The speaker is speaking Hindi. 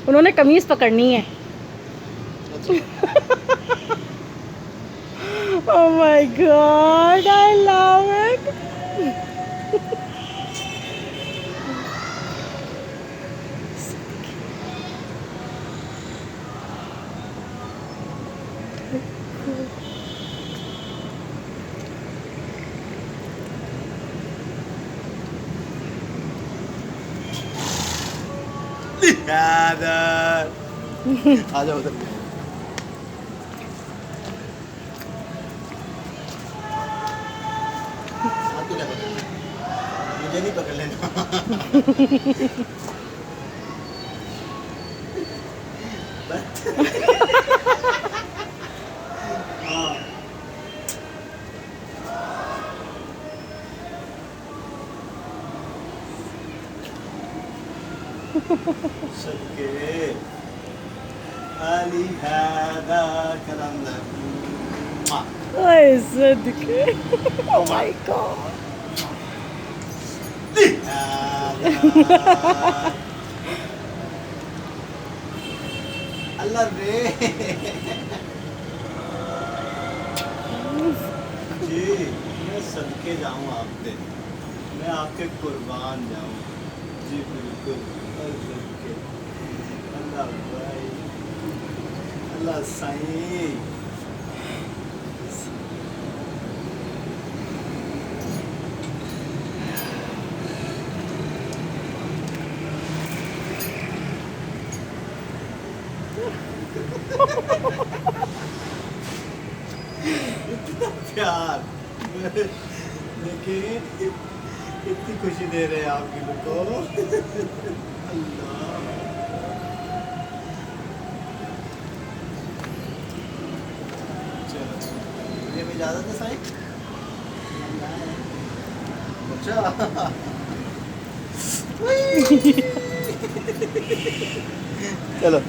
उन्होंने कमीज पकड़नी है। Oh my God, I love it. आ जाओ उधर। मुझे नहीं पकड़ लेना। हाँ। सदके अली हैदा कलंदर। ओए सदके। Oh my God. अल्लाह रे जी, मैं सदके जाऊँ आपसे, मैं आपके कुर्बान जाऊँ जी, बिल्कुल। सदके अल्लाह भाई, अल्लाह साईं। इतना प्यार देखिए, इतनी खुशी दे रहे हैं आप गिलो को। अल्लाह चलो, ये भी इजाज़त है साईं। अच्छा चलो।